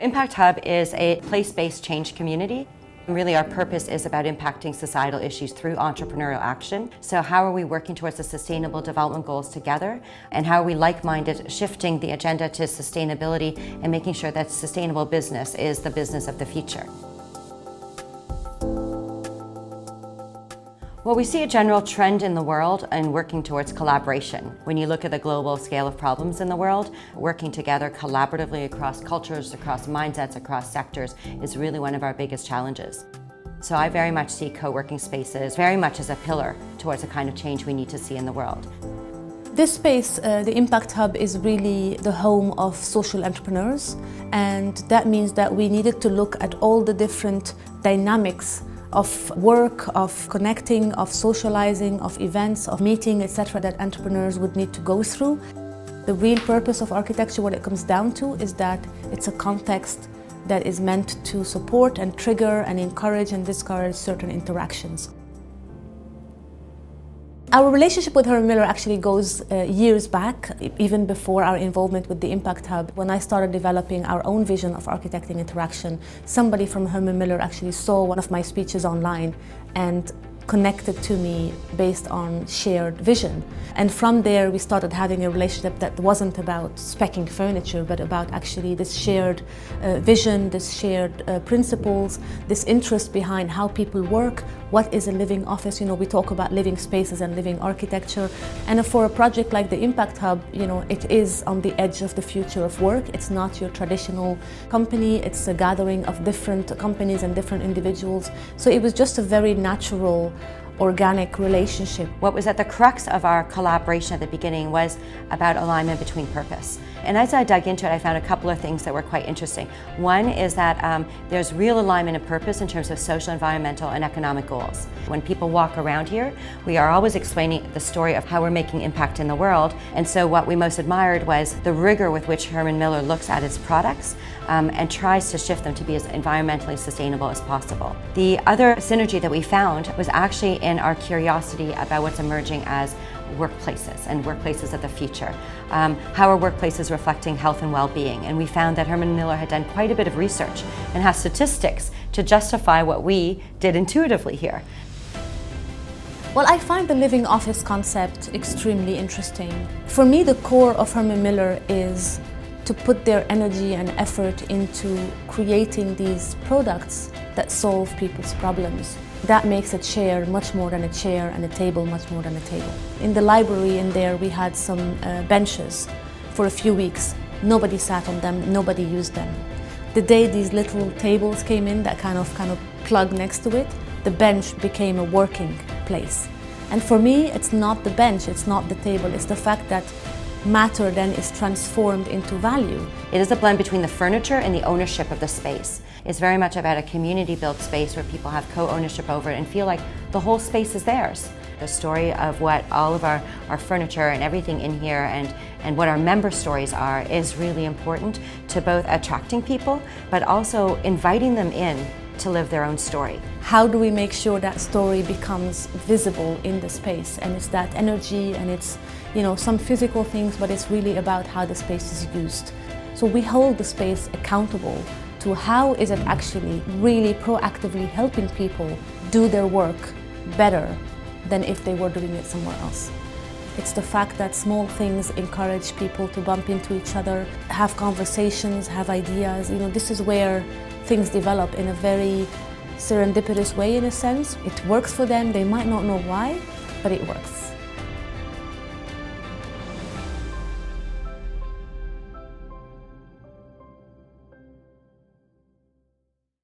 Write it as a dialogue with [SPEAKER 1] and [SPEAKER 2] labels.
[SPEAKER 1] Impact Hub is a place-based change community. Really, our purpose is about impacting societal issues through entrepreneurial action. So how are we working towards the Sustainable Development Goals together? And how are we like-minded, shifting the agenda to sustainability and making sure that sustainable business is the business of the future? Well, we see a general trend in the world in working towards collaboration. When you look at the global scale of problems in the world, working together collaboratively across cultures, across mindsets, across sectors is really one of our biggest challenges. So I very much see co-working spaces very much as a pillar towards the kind of change we need to see in the world.
[SPEAKER 2] This space, the Impact Hub, is really the home of social entrepreneurs, and that means that we needed to look at all the different dynamics of work, of connecting, of socializing, of events, of meeting, etc. that entrepreneurs would need to go through. The real purpose of architecture, what it comes down to, is that it's a context that is meant to support and trigger and encourage and discourage certain interactions. Our relationship with Herman Miller actually goes years back, even before our involvement with the Impact Hub. When I started developing our own vision of architecting interaction, somebody from Herman Miller actually saw one of my speeches online and connected to me based on shared vision. And from there we started having a relationship that wasn't about speccing furniture, but about actually this shared vision, this shared principles, this interest behind how people work, what is a living office. You know, we talk about living spaces and living architecture. And for a project like the Impact Hub, you know, it is on the edge of the future of work. It's not your traditional company, it's a gathering of different companies and different individuals. So it was just a very natural, organic relationship.
[SPEAKER 1] What was at the crux of our collaboration at the beginning was about alignment between purpose. And as I dug into it, I found a couple of things that were quite interesting. One is that there's real alignment of purpose in terms of social, environmental, and economic goals. When people walk around here, we are always explaining the story of how we're making impact in the world. And so what we most admired was the rigor with which Herman Miller looks at its products and tries to shift them to be as environmentally sustainable as possible. The other synergy that we found was actually in our curiosity about what's emerging as workplaces and workplaces of the future. How are workplaces reflecting health and well-being? And we found that Herman Miller had done quite a bit of research and has statistics to justify what we did intuitively here.
[SPEAKER 2] Well, I find the living office concept extremely interesting. For me, the core of Herman Miller is to put their energy and effort into creating these products that solve people's problems. That makes a chair much more than a chair and a table much more than a table. In the library in there we had some benches for a few weeks. Nobody sat on them, nobody used them. The day these little tables came in that kind of plug next to it, the bench became a working place. And for me, it's not the bench, it's not the table, it's the fact that matter then is transformed into value.
[SPEAKER 1] It is a blend between the furniture and the ownership of the space. It's very much about a community-built space where people have co-ownership over it and feel like the whole space is theirs. The story of what all of our furniture and everything in here and what our member stories are is really important to both attracting people but also inviting them in to live their own story.
[SPEAKER 2] How do we make sure that story becomes visible in the space? And it's that energy and it's, you know, some physical things, but it's really about how the space is used. So we hold the space accountable to how is it actually really proactively helping people do their work better than if they were doing it somewhere else. It's the fact that small things encourage people to bump into each other, have conversations, have ideas. You know, this is where things develop in a very serendipitous way in a sense. It works for them, they might not know why, but it works.